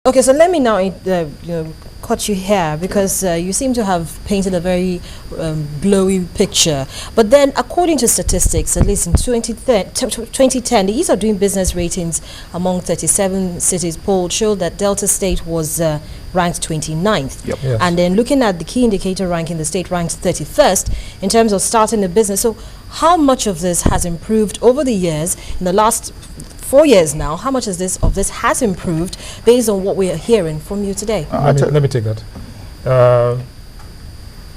Okay, so let me now cut you here, because you seem to have painted a very glowy picture. But then, according to statistics, at least in 2010, the ease of doing business ratings among 37 cities polled showed that Delta State was ranked 29th. Yep. Yes. And then looking at the key indicator ranking, the state ranks 31st in terms of starting a business. So how much of this has improved over the years, in the last 4 years now? How much of this has improved based on what we are hearing from you today? Let me take that.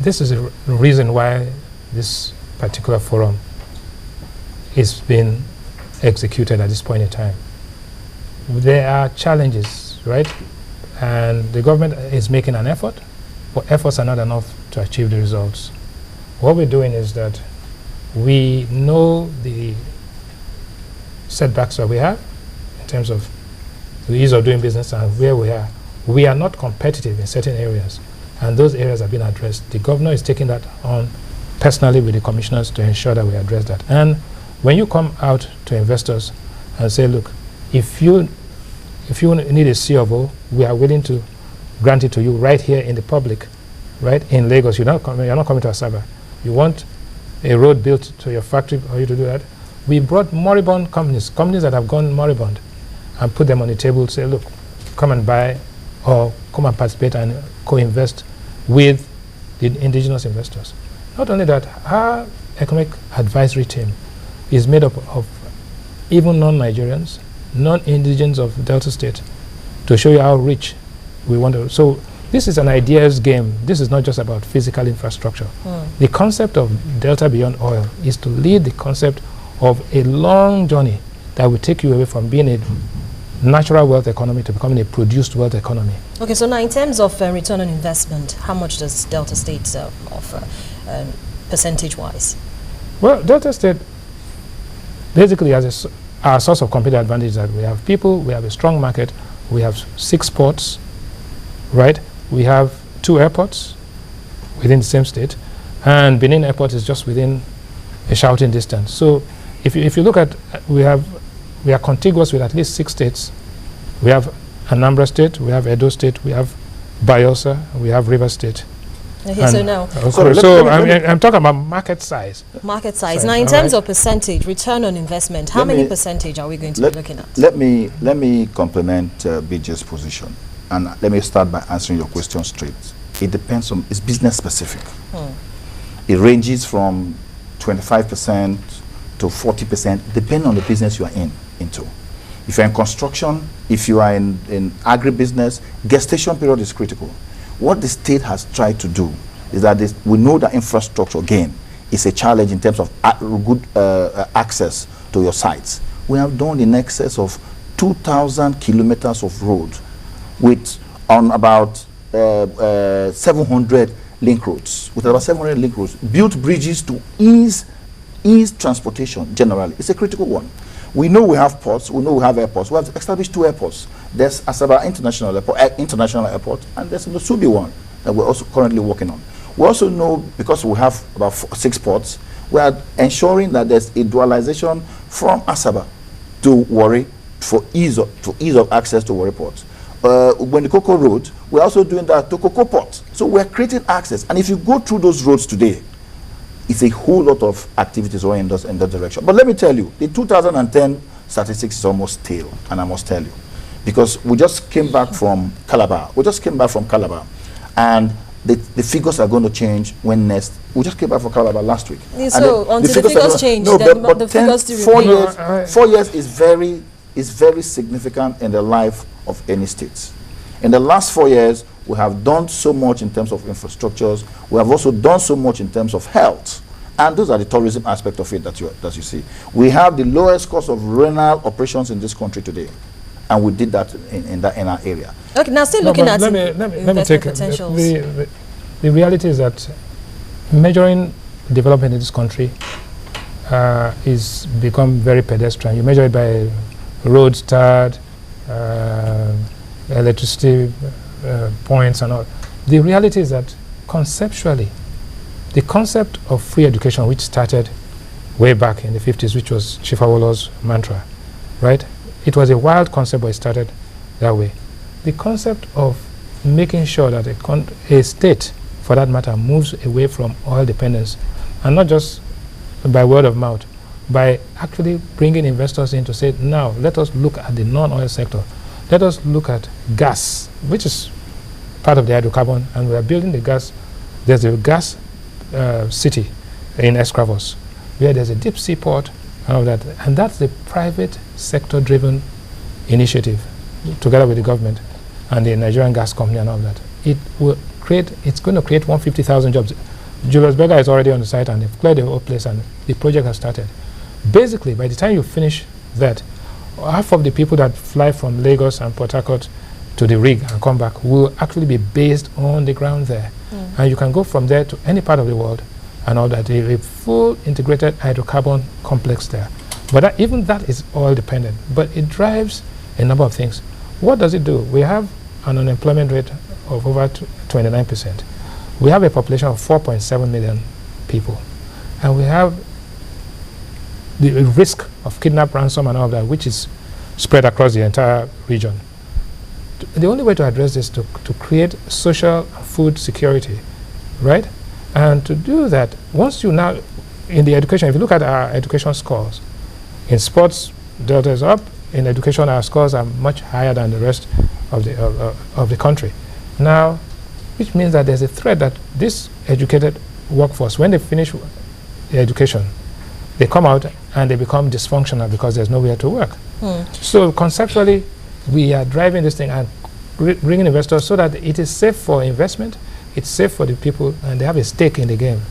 This is the reason why this particular forum is being executed at this point in time. There are challenges, right? And the government is making an effort, but efforts are not enough to achieve the results. What we're doing is that we know the setbacks that we have in terms of the ease of doing business and where we are. We are not competitive in certain areas, and those areas have been addressed. The governor is taking that on personally with the commissioners to ensure that we address that. And when you come out to investors and say, look, if you need a C of O, we are willing to grant it to you right here in the public, right in Lagos. You're not coming to Asaba. You want a road built to your factory for you to do that. We brought moribund companies that have gone moribund, and put them on the table to say, look, come and buy or come and participate and co-invest with the indigenous investors. Not only that, our economic advisory team is made up of even non-Nigerians, non-indigens of Delta State, to show you how rich we want to. So this is an ideas game. This is not just about physical infrastructure. The concept of Delta Beyond Oil is to lead the concept of a long journey that will take you away from being a natural wealth economy to becoming a produced wealth economy. Okay, so now in terms of return on investment, how much does Delta State offer percentage-wise? Well, Delta State basically has our source of competitive advantage that we have people, we have a strong market, we have 6 ports, right? We have 2 airports within the same state, and Benin Airport is just within a shouting distance. So if you look at, we are contiguous with at least 6 states. We have Anambra State, we have Edo State, we have Bayelsa, we have River State. Okay, so now, I'm talking about market size. Market size. Now, in terms of percentage, return on investment, how many percentage are we going to be looking at? Let me complement BJ's position, and let me start by answering your question straight. It depends on, it's business specific. It ranges from 25% to 40%, depending on the business you are into. If you're in construction, if you are in agribusiness, gestation period is critical. What the state has tried to do is that we know that infrastructure, again, is a challenge in terms of good access to your sites. We have done in excess of 2,000 kilometers of road on about 700 link roads. With about 700 link roads, built bridges to ease transportation generally. It's a critical one. We know we have ports, we know we have airports. We have established 2 airports. There's Asaba International Airport, and there's the Subi one that we're also currently working on. We also know, because we have about 6 ports, we are ensuring that there's a dualization from Asaba to Warri for ease of access to Warri Port. When the Cocoa Road, we're also doing that to Cocoa Port. So we're creating access. And if you go through those roads today, it's a whole lot of activities going in that direction. But let me tell you, the 2010 statistics is almost stale, and I must tell you, because we just came back from Calabar. And the figures are going to change when next. We just came back from Calabar last week. So until the figures change, no, but the figures do remain. 4 years is very significant in the life of any state. In the last 4 years, we have done so much in terms of infrastructures. We have also done so much in terms of health. And those are the tourism aspect of it that you see. We have the lowest cost of renal operations in this country today. And we did that in our area. Okay, now still looking at let me take potentials. The reality is that measuring development in this country is become very pedestrian. You measure it by roads tarred, electricity points and all. The reality is that conceptually, the concept of free education, which started way back in the 50s, which was Chief Awolowo's mantra, right? It was a wild concept, but it started that way. the concept of making sure that a state, for that matter, moves away from oil dependence, and not just by word of mouth, by actually bringing investors in to say, now let us look at the non-oil sector. Let us look at gas, which is part of the hydrocarbon, and we are building the gas. There's a gas city in Escravos, where there's a deep sea port and all that, and that's the private sector-driven initiative, together with the government and the Nigerian gas company and all that. It's going to create 150,000 jobs. Julius Berger is already on the site, and they've cleared the whole place, and the project has started. Basically, by the time you finish that, half of the people that fly from Lagos and Port Harcourt to the rig and come back will actually be based on the ground there. And you can go from there to any part of the world and all that. A full integrated hydrocarbon complex there. But even that is oil dependent. But it drives a number of things. What does it do? We have an unemployment rate of over 29%. We have a population of 4.7 million people. And we have the risk of kidnap, ransom, and all that, which is spread across the entire region. The only way to address this is to create social food security, right? And to do that, once you now, in the education, if you look at our education scores, in sports, Delta is up. In education, our scores are much higher than the rest of the country. Now, which means that there's a threat that this educated workforce, when they finish the education, they come out and they become dysfunctional because there's nowhere to work. So conceptually, we are driving this thing and bringing investors so that it is safe for investment, it's safe for the people, and they have a stake in the game.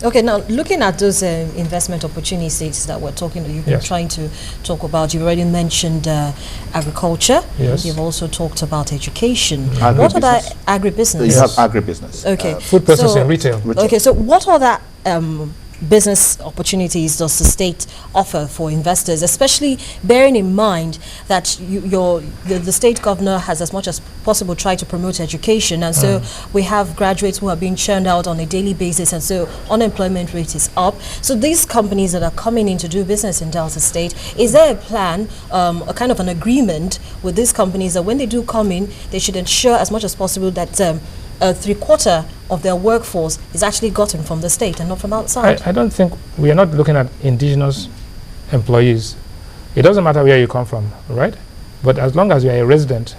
Okay, now looking at those investment opportunities that we're talking, you've been trying to talk about, you've already mentioned agriculture. Yes. You've also talked about education. Agribusiness. What are that agribusiness? You have agribusiness. Okay. Food processing, retail. Okay, so what are that business opportunities does the state offer for investors, especially bearing in mind that the state governor has as much as possible tried to promote education, and so we have graduates who are being churned out on a daily basis, and so unemployment rate is up. So these companies that are coming in to do business in Delta State, is there a plan, a kind of an agreement with these companies that when they do come in, they should ensure as much as possible that 3/4 of their workforce is actually gotten from the state and not from outside? I don't think, we are not looking at indigenous employees. It doesn't matter where you come from, right? But as long as you are a resident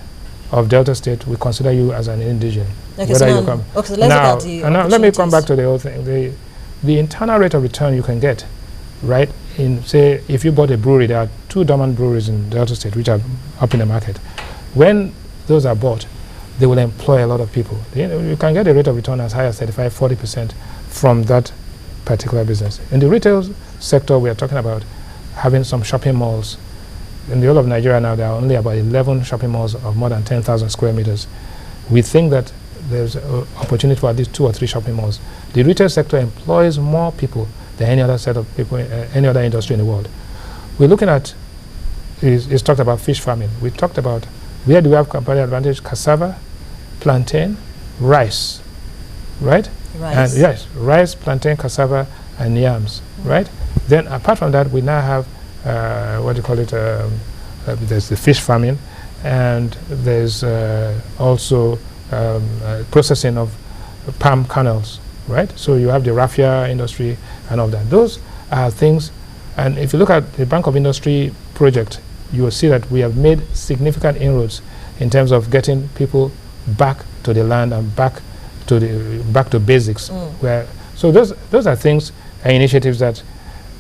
of Delta State, we consider you as an indigene. Okay, so you come. Okay, so let's now, look at the now let me come back to the whole thing. The internal rate of return you can get, right? In, say, if you bought a brewery, there are 2 dormant breweries in Delta State which are up in the market. When those are bought, they will employ a lot of people. You can get a rate of return as high as 35–40% from that particular business. In the retail sector, we are talking about having some shopping malls. In the whole of Nigeria now, there are only about 11 shopping malls of more than 10,000 square meters. We think that there's an opportunity for at least 2 or 3 shopping malls. The retail sector employs more people than any other set of people, any other industry in the world. We're looking at, it's talked about fish farming. We talked about where do we have competitive advantage? Cassava, plantain, rice, right? Rice. And yes, rice, plantain, cassava, and yams, right? Then apart from that, we now have what do you call it? There's the fish farming, and there's also processing of palm kernels, right? So you have the raffia industry and all that. Those are things, and if you look at the Bank of Industry project, you will see that we have made significant inroads in terms of getting people back to the land and back to basics. So those are things and initiatives that,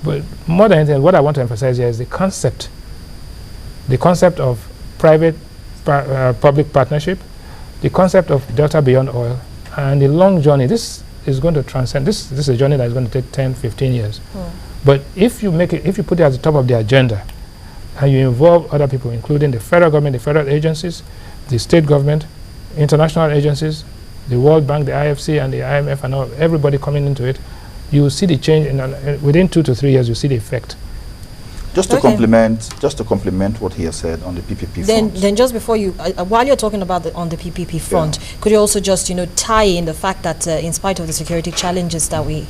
but more than anything, what I want to emphasize here is the concept of private public partnership, the concept of Delta Beyond Oil, and the long journey. This is going to transcend. This is a journey that is going to take 10–15 years. But if you put it at the top of the agenda, and you involve other people, including the federal government, the federal agencies, the state government, international agencies, the World Bank, the IFC, and the IMF, and all, everybody coming into it, you will see the change within 2 to 3 years. You see the effect. Just to complement what he has said on the PPP front. Then just before you, while you're talking about on the PPP front, could you also just tie in the fact that in spite of the security challenges that we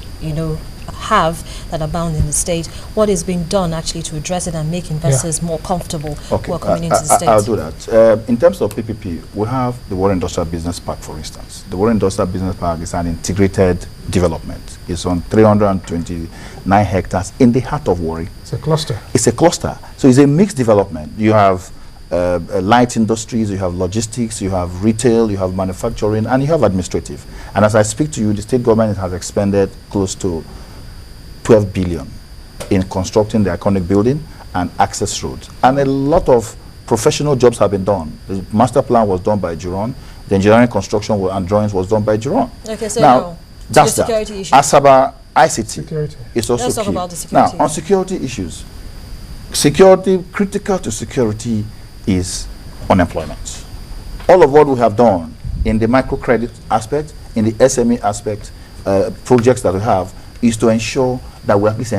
have that abound in the state. What is being done actually to address it and make investors more comfortable who are coming into the state? I'll do that. In terms of PPP, we have the Warren Industrial Business Park, for instance. The Warren Industrial Business Park is an integrated development. It's on 329 hectares in the heart of Warri. It's a cluster. It's a cluster. So it's a mixed development. You have light industries, you have logistics, you have retail, you have manufacturing, and you have administrative. And as I speak to you, the state government has expended close to 12 billion in constructing the iconic building and access roads. And a lot of professional jobs have been done. The master plan was done by Giron. The engineering construction and drawings was done by Giron. Okay, so now, that's that. Asaba ICT security is also Let's key. talk about the security. Now, on security issues, security, critical to security is unemployment. All of what we have done in the microcredit aspect, in the SME aspect, projects that we have, is to ensure that we at least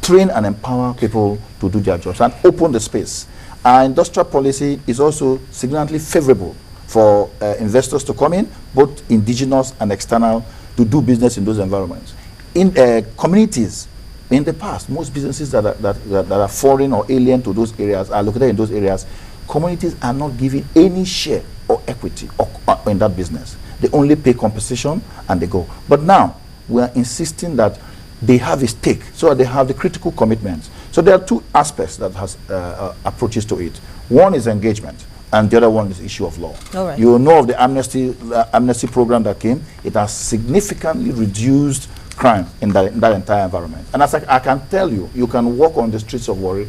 train and empower people to do their jobs and open the space. Our industrial policy is also significantly favorable for investors to come in, both indigenous and external, to do business in those environments. In communities, in the past, most businesses that are foreign or alien to those areas are located in those areas. Communities are not giving any share or equity in that business. They only pay compensation and they go. But now, we are insisting that they have a stake, so they have the critical commitments. So there are two aspects that has approaches to it. One is engagement, and the other one is issue of law. All right. You know of the amnesty program that came. It has significantly reduced crime in that entire environment. And as I can tell you, you can walk on the streets of Warri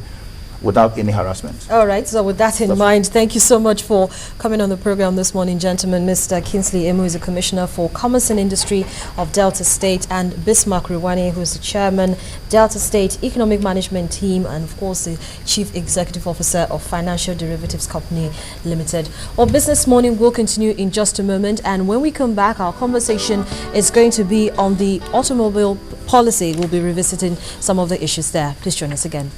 without any harassment. All right, so with that in mind, thank you so much for coming on the program this morning, gentlemen. Mr. Kingsley Emu is the Commissioner for Commerce and Industry of Delta State, and Bismarck Riwani, who is the Chairman, Delta State Economic Management Team, and of course the Chief Executive Officer of Financial Derivatives Company Limited. Well, Business Morning will continue in just a moment, and when we come back, our conversation is going to be on the automobile policy. We'll be revisiting some of the issues there. Please join us again.